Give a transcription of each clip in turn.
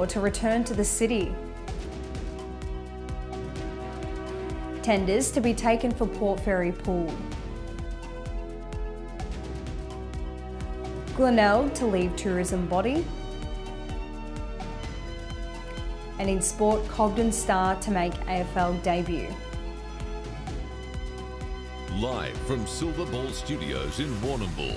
store to return to the city. Tenders to be taken for Port Fairy Pool. Glenelg to leave tourism body. And in sport, Cogden Star to make AFL debut. Live from Silver Ball Studios in Warrnambool,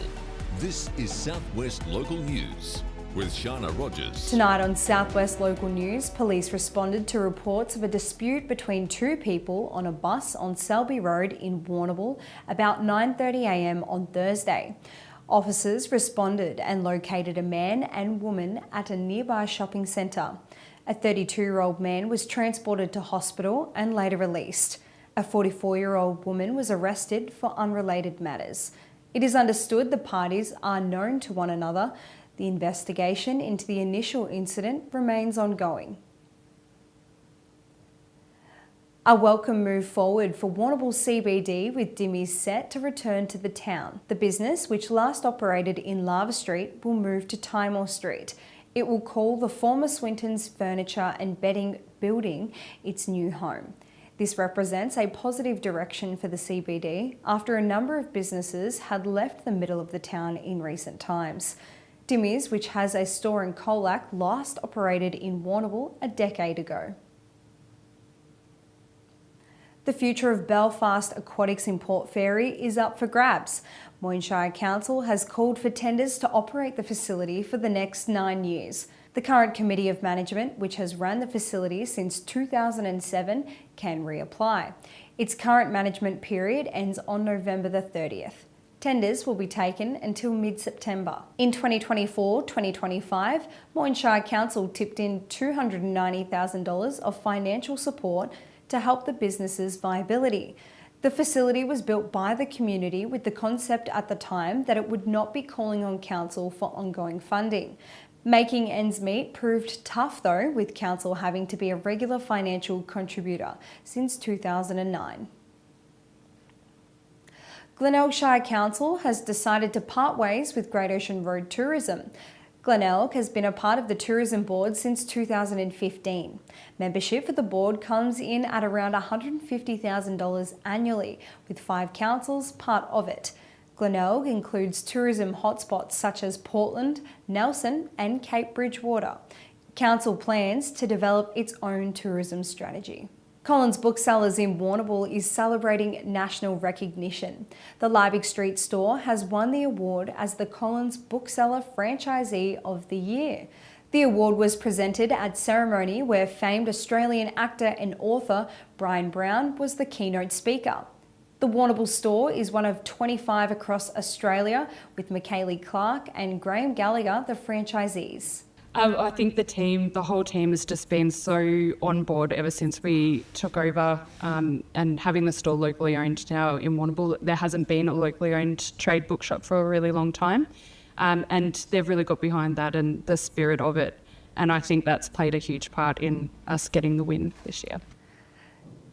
this is Southwest Local News with Sharna Rogers. Tonight on Southwest Local News, police responded to reports of a dispute between two people on a bus on Selby Road in Warrnambool about 9:30 a.m. on Thursday. Officers responded and located a man and woman at a nearby shopping centre. A 32-year-old man was transported to hospital and later released. A 44-year-old woman was arrested for unrelated matters. It is understood the parties are known to one another. The investigation into the initial incident remains ongoing. A welcome move forward for Warrnambool CBD with Dimmies set to return to the town. The business, which last operated in Lava Street, will move to Timor Street. It will call the former Swinton's Furniture and Bedding building its new home. This represents a positive direction for the CBD after a number of businesses had left the middle of the town in recent times. Dimmies, which has a store in Colac, last operated in Warrnambool a decade ago. The future of Belfast Aquatics in Port Fairy is up for grabs. Moyne Shire Council has called for tenders to operate the facility for the next 9 years. The current Committee of Management, which has run the facility since 2007, can reapply. Its current management period ends on November the 30th. Tenders will be taken until mid-September. In 2024-2025, Moyne Shire Council tipped in $290,000 of financial support to help the business's viability. The facility was built by the community with the concept at the time that it would not be calling on council for ongoing funding. Making ends meet proved tough though, with council having to be a regular financial contributor since 2009. Glenelg Shire Council has decided to part ways with Great Ocean Road Tourism. Glenelg has been a part of the Tourism Board since 2015. Membership for the board comes in at around $150,000 annually, with 5 councils part of it. Glenelg includes tourism hotspots such as Portland, Nelson and Cape Bridgewater. Council plans to develop its own tourism strategy. Collins Booksellers in Warrnambool is celebrating national recognition. The Liebig Street store has won the award as the Collins Bookseller Franchisee of the Year. The award was presented at ceremony where famed Australian actor and author Brian Brown was the keynote speaker. The Warrnambool store is one of 25 across Australia, with Michaeli Clark and Graham Gallagher the franchisees. I think the whole team has just been so on board ever since we took over, and having the store locally owned now in Warrnambool. There hasn't been a locally owned trade bookshop for a really long time, and they've really got behind that and the spirit of it. And I think that's played a huge part in us getting the win this year.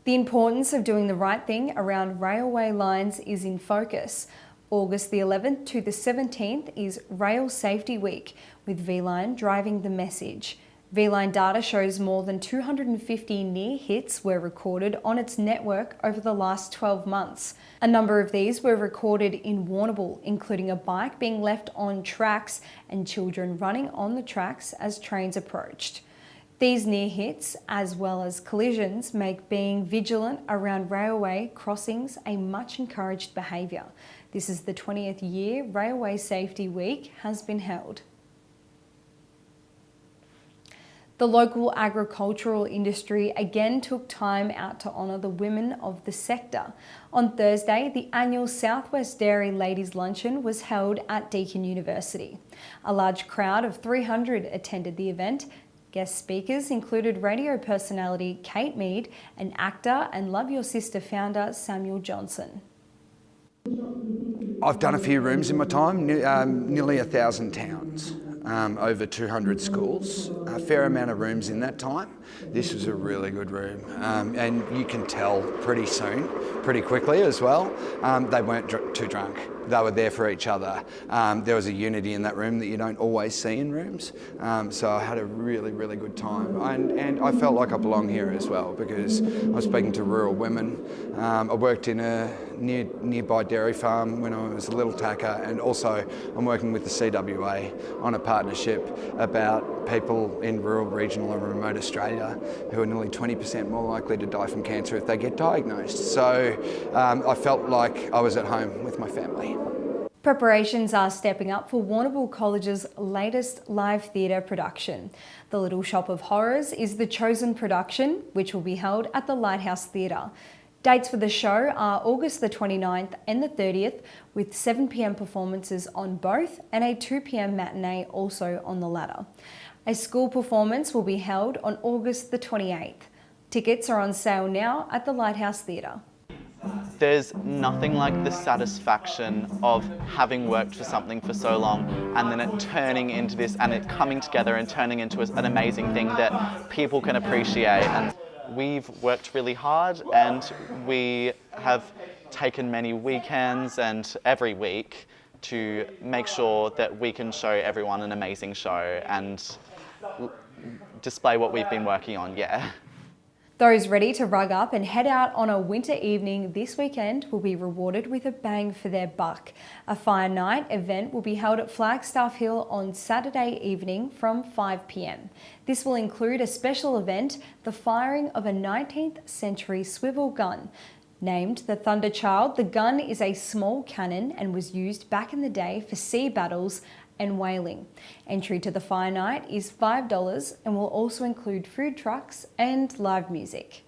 The importance of doing the right thing around railway lines is in focus. August the 11th to the 17th is Rail Safety Week, with V-Line driving the message. V-Line data shows more than 250 near hits were recorded on its network over the last 12 months. A number of these were recorded in Warrnambool, including a bike being left on tracks and children running on the tracks as trains approached. These near hits, as well as collisions, make being vigilant around railway crossings a much encouraged behaviour. This is the 20th year Railway Safety Week has been held. The local agricultural industry again took time out to honour the women of the sector. On Thursday, the annual Southwest Dairy Ladies Luncheon was held at Deakin University. A large crowd of 300 attended the event. Guest speakers included radio personality Kate Mead and actor and Love Your Sister founder Samuel Johnson. I've done a few rooms in my time, nearly 1,000 towns, over 200 schools, a fair amount of rooms in that time. This was a really good room, and you can tell pretty soon, pretty quickly as well, they weren't too drunk. they were there for each other. There was a unity in that room that you don't always see in rooms. So I had a really, really good time. And I felt like I belong here as well, because I was speaking to rural women. I worked in a nearby dairy farm when I was a little tacker, and also I'm working with the CWA on a partnership about people in rural, regional and remote Australia who are nearly 20% more likely to die from cancer if they get diagnosed. So I felt like I was at home with my family. Preparations are stepping up for Warrnambool College's latest live theatre production. The Little Shop of Horrors is the chosen production, which will be held at the Lighthouse Theatre. Dates for the show are August the 29th and the 30th, with 7 p.m. performances on both and a 2 p.m. matinee also on the latter. A school performance will be held on August the 28th. Tickets are on sale now at the Lighthouse Theatre. There's nothing like the satisfaction of having worked for something for so long and then it turning into this, and it coming together and turning into an amazing thing that people can appreciate. And we've worked really hard, and we have taken many weekends and every week to make sure that we can show everyone an amazing show and display what we've been working on, yeah. Those ready to rug up and head out on a winter evening this weekend will be rewarded with a bang for their buck. A fire night event will be held at Flagstaff Hill on Saturday evening from 5 p.m. This will include a special event, the firing of a 19th century swivel gun. Named the Thunder Child, the gun is a small cannon and was used back in the day for sea battles and whaling. Entry to the fire night is $5 and will also include food trucks and live music.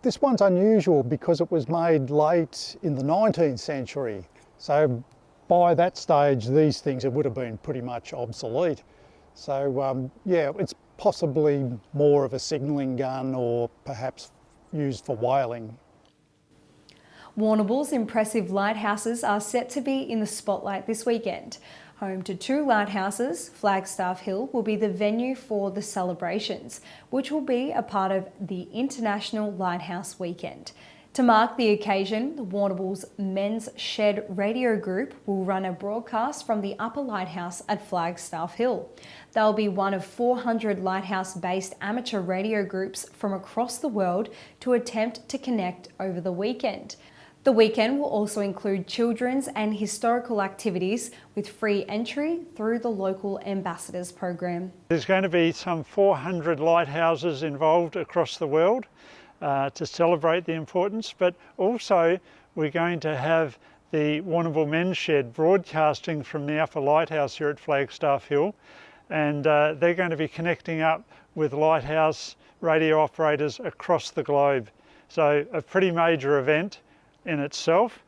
This one's unusual because it was made late in the 19th century. So by that stage, these things would have been pretty much obsolete. So yeah, it's possibly more of a signalling gun or perhaps used for whaling. Warrnambool's impressive lighthouses are set to be in the spotlight this weekend. Home to 2 lighthouses, Flagstaff Hill will be the venue for the celebrations, which will be a part of the International Lighthouse Weekend. To mark the occasion, the Warrnambool's Men's Shed radio group will run a broadcast from the upper lighthouse at Flagstaff Hill. They'll be one of 400 lighthouse-based amateur radio groups from across the world to attempt to connect over the weekend. The weekend will also include children's and historical activities with free entry through the local ambassadors program. There's going to be some 400 lighthouses involved across the world to celebrate the importance, but also we're going to have the Warrnambool Men's Shed broadcasting from the upper lighthouse here at Flagstaff Hill, and they're going to be connecting up with lighthouse radio operators across the globe. So a pretty major event in itself.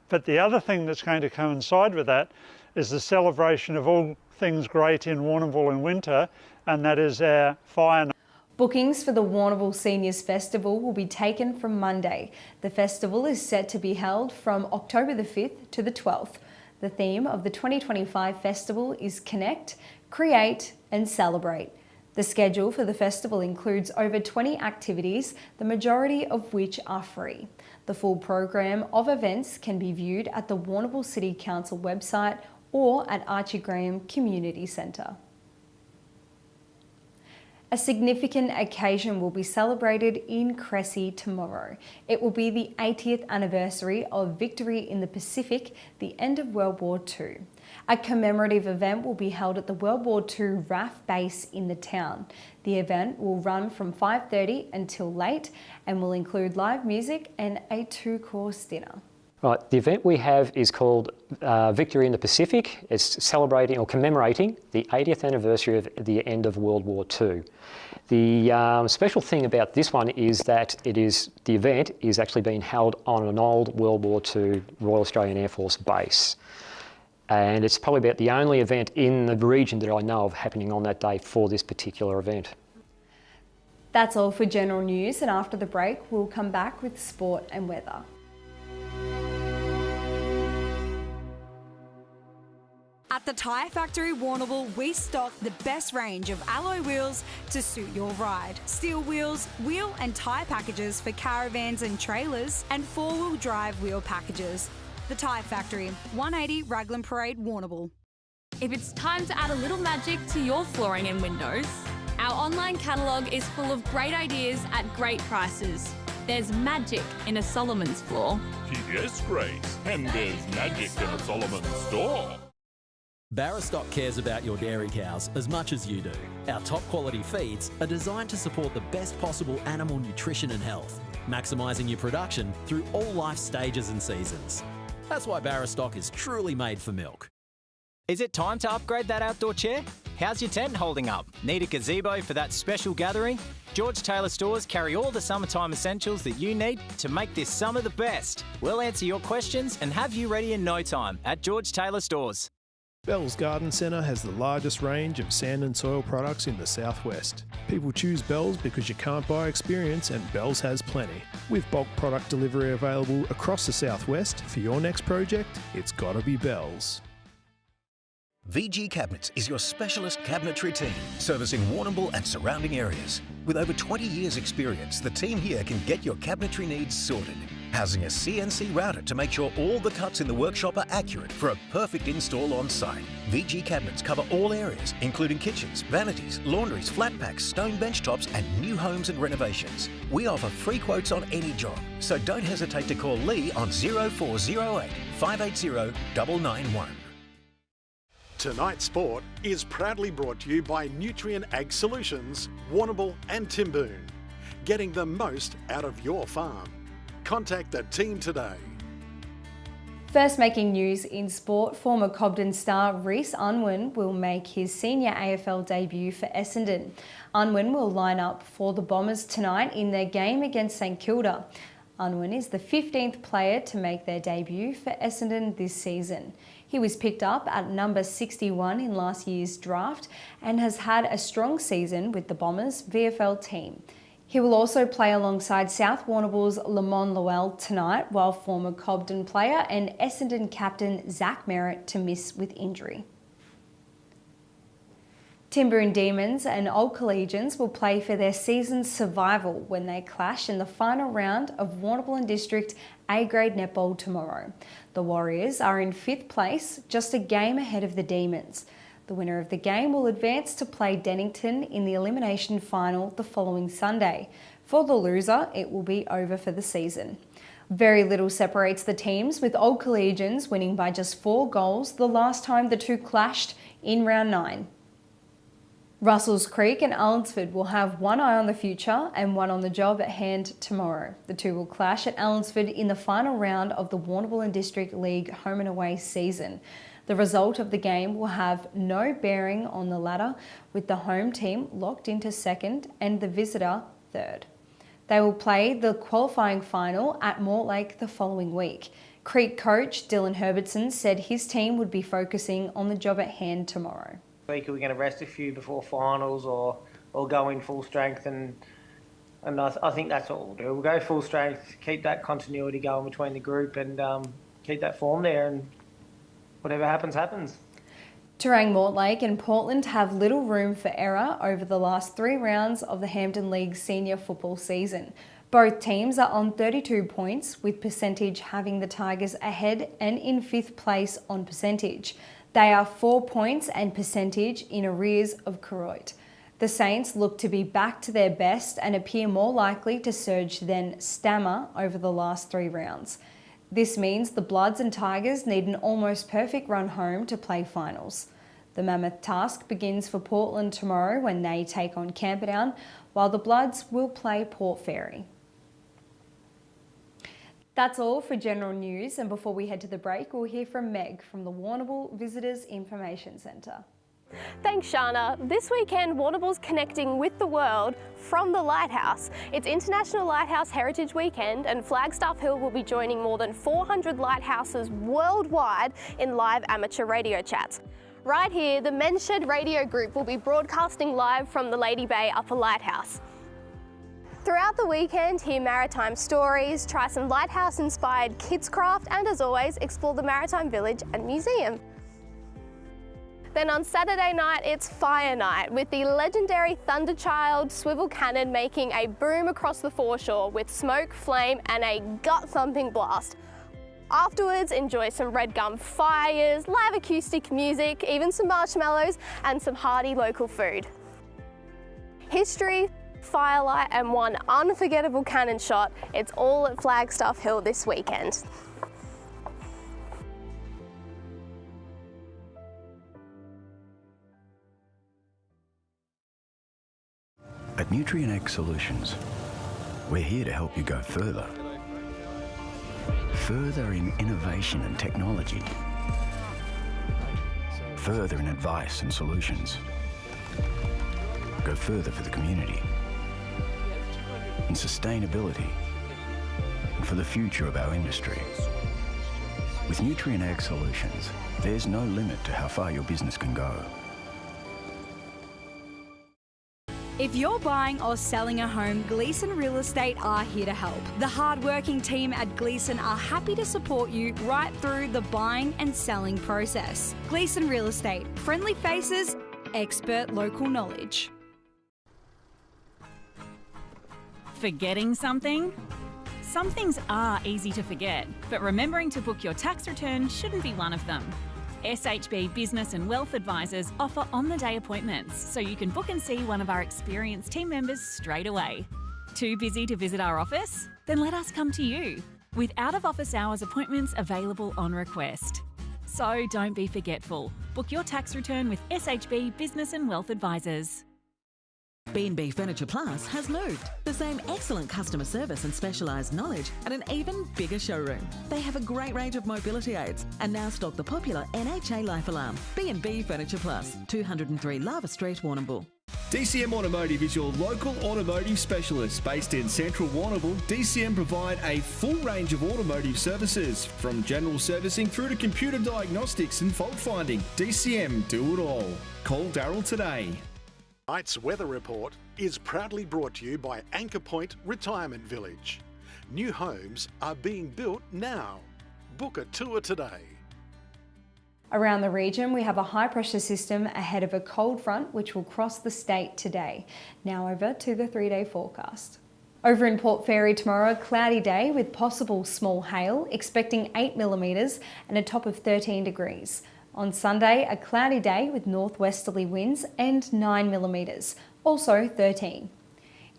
But the other thing that's going to coincide with that is the celebration of all things great in Warrnambool in winter, and that is our fire night. Bookings for the Warrnambool Seniors Festival will be taken from Monday. The festival is set to be held from October the 5th to the 12th. The theme of the 2025 festival is Connect, Create and Celebrate. The schedule for the festival includes over 20 activities, the majority of which are free. The full program of events can be viewed at the Warrnambool City Council website or at Archie Graham Community Centre. A significant occasion will be celebrated in Cressy tomorrow. It will be the 80th anniversary of victory in the Pacific, the end of World War II. A commemorative event will be held at the World War II RAF base in the town. The event will run from 5:30 until late and will include live music and a 2-course dinner. Right, the event we have is called Victory in the Pacific. It's celebrating or commemorating the 80th anniversary of the end of World War II. The special thing about this one is that the event is actually being held on an old World War II Royal Australian Air Force base. And it's probably about the only event in the region that I know of happening on that day for this particular event. That's all for general news, and after the break we'll come back with sport and weather. At the Tyre Factory Warrnambool, we stock the best range of alloy wheels to suit your ride. Steel wheels, wheel and tyre packages for caravans and trailers, and 4-wheel drive wheel packages. The Tyre Factory, 180 Raglan Parade, Warrnambool. If it's time to add a little magic to your flooring and windows, our online catalogue is full of great ideas at great prices. There's magic in a Solomon's floor. Yes, Grace, and there's magic in a Solomon's store. Barrastock cares about your dairy cows as much as you do. Our top quality feeds are designed to support the best possible animal nutrition and health, maximising your production through all life stages and seasons. That's why Barrastock is truly made for milk. Is it time to upgrade that outdoor chair? How's your tent holding up? Need a gazebo for that special gathering? George Taylor Stores carry all the summertime essentials that you need to make this summer the best. We'll answer your questions and have you ready in no time at George Taylor Stores. Bell's Garden Centre has the largest range of sand and soil products in the southwest. People choose Bell's because you can't buy experience, and Bell's has plenty. With bulk product delivery available across the southwest, for your next project, it's gotta be Bell's. VG Cabinets is your specialist cabinetry team, servicing Warrnambool and surrounding areas. With over 20 years' experience, the team here can get your cabinetry needs sorted. Housing a CNC router to make sure all the cuts in the workshop are accurate for a perfect install on site. VG Cabinets cover all areas, including kitchens, vanities, laundries, flat packs, stone bench tops, and new homes and renovations. We offer free quotes on any job, so don't hesitate to call Lee on 0408 580 991. Tonight's Sport is proudly brought to you by Nutrient Ag Solutions, Warrnambool and Timboon. Getting the most out of your farm. Contact the team today. First making news in sport, former Cobden star Rhys Unwin will make his senior AFL debut for Essendon. Unwin will line up for the Bombers tonight in their game against St Kilda. Unwin is the 15th player to make their debut for Essendon this season. He was picked up at number 61 in last year's draft and has had a strong season with the Bombers VFL team. He will also play alongside South Warrnambool's Lamont Lowell tonight, while former Cobden player and Essendon captain Zach Merritt to miss with injury. Timboon Demons and Old Collegians will play for their season's survival when they clash in the final round of Warrnambool and District A-grade netball tomorrow. The Warriors are in 5th place, just a game ahead of the Demons. The winner of the game will advance to play Dennington in the elimination final the following Sunday. For the loser, it will be over for the season. Very little separates the teams, with Old Collegians winning by just 4 goals the last time the two clashed in round 9. Russells Creek and Allensford will have one eye on the future and one on the job at hand tomorrow. The two will clash at Allensford in the final round of the Warrnambool and District League home and away season. The result of the game will have no bearing on the ladder, with the home team locked into 2nd and the visitor 3rd. They will play the qualifying final at Mortlake the following week. Creek coach Dylan Herbertson said his team would be focusing on the job at hand tomorrow. Are we going to rest a few before finals or go in full strength? And I think that's what we'll do. We'll go full strength, keep that continuity going between the group and keep that form there, and whatever happens, happens. Terang Mortlake and Portland have little room for error over the last 3 rounds of the Hampden League senior football season. Both teams are on 32 points, with percentage having the Tigers ahead and in 5th place on percentage. They are 4 points and percentage in arrears of Koroit. The Saints look to be back to their best and appear more likely to surge than stammer over the last 3 rounds. This means the Bloods and Tigers need an almost perfect run home to play finals. The mammoth task begins for Portland tomorrow when they take on Camperdown, while the Bloods will play Port Fairy. That's all for general news, and before we head to the break, we'll hear from Meg from the Warrnambool Visitors Information Centre. Thanks, Sharna. This weekend, Warrnambool's connecting with the world from the Lighthouse. It's International Lighthouse Heritage Weekend, and Flagstaff Hill will be joining more than 400 lighthouses worldwide in live amateur radio chats. Right here, the Men's Shed Radio Group will be broadcasting live from the Lady Bay Upper Lighthouse. Throughout the weekend, hear maritime stories, try some lighthouse-inspired kids craft, and as always, explore the Maritime Village and Museum. Then on Saturday night, it's Fire Night, with the legendary Thunderchild swivel cannon making a boom across the foreshore with smoke, flame, and a gut-thumping blast. Afterwards, enjoy some red gum fires, live acoustic music, even some marshmallows and some hearty local food. History, firelight and one unforgettable cannon shot. It's all at Flagstaff Hill this weekend. At Nutrient Ag Solutions, we're here to help you go further. Further in innovation and technology. Further in advice and solutions. Go further for the community. In sustainability. And for the future of our industry. With Nutrient Ag Solutions, there's no limit to how far your business can go. If you're buying or selling a home, Gleeson Real Estate are here to help. The hard-working team at Gleeson are happy to support you right through the buying and selling process. Gleeson Real Estate, friendly faces, expert local knowledge. Forgetting something? Some things are easy to forget, but remembering to book your tax return shouldn't be one of them. SHB Business and Wealth Advisors offer on-the-day appointments, so you can book and see one of our experienced team members straight away. Too busy to visit our office? Then let us come to you, with out-of-office hours appointments available on request. So don't be forgetful. Book your tax return with SHB Business and Wealth Advisors. B&B Furniture Plus has moved. The same excellent customer service and specialised knowledge at an even bigger showroom. They have a great range of mobility aids and now stock the popular NHA Life Alarm. B&B Furniture Plus, 203 Lava Street, Warrnambool. DCM Automotive is your local automotive specialist. Based in central Warrnambool, DCM provide a full range of automotive services, from general servicing through to computer diagnostics and fault finding. DCM do it all. Call Darryl today. Tonight's weather report is proudly brought to you by Anchor Point Retirement Village. New homes are being built now. Book a tour today. Around the region, we have a high pressure system ahead of a cold front which will cross the state today. Now over to the 3-day forecast. Over in Port Fairy tomorrow, a cloudy day with possible small hail, expecting 8 millimetres and a top of 13 degrees. On Sunday, a cloudy day with northwesterly winds and 9 millimetres, also 13.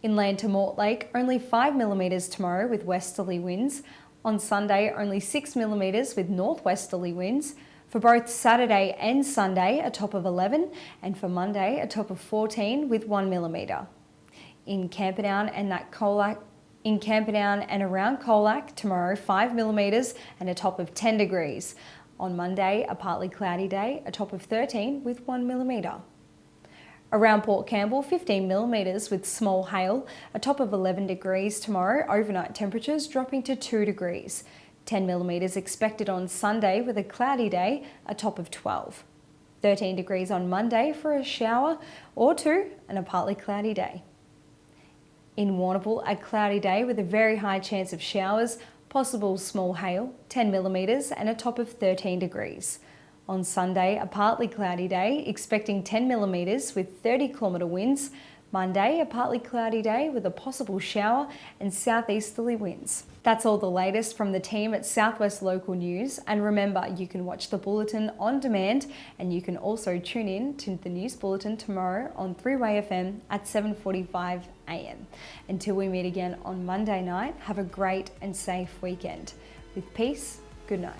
Inland to Mortlake, only 5 millimetres tomorrow with westerly winds. On Sunday, only 6 millimetres with northwesterly winds. For both Saturday and Sunday, a top of 11, and for Monday, a top of 14 with 1 millimetre. In Camperdown and around Colac, tomorrow 5 millimetres and a top of 10 degrees. On Monday, a partly cloudy day, a top of 13 with 1 millimetre. Around Port Campbell, 15 millimetres with small hail, a top of 11 degrees tomorrow, overnight temperatures dropping to 2 degrees. 10 millimetres expected on Sunday with a cloudy day, a top of 12. 13 degrees on Monday for a shower or two and a partly cloudy day. In Warrnambool, a cloudy day with a very high chance of showers, possible small hail, 10 millimetres and a top of 13 degrees. On Sunday, a partly cloudy day, expecting 10 millimetres with 30-kilometre winds. Monday, a partly cloudy day with a possible shower and southeasterly winds. That's all the latest from the team at Southwest Local News. And remember, you can watch the bulletin on demand, and you can also tune in to the news bulletin tomorrow on 3-Way FM at 7:45 a.m. Until we meet again on Monday night, have a great and safe weekend. With peace, good night.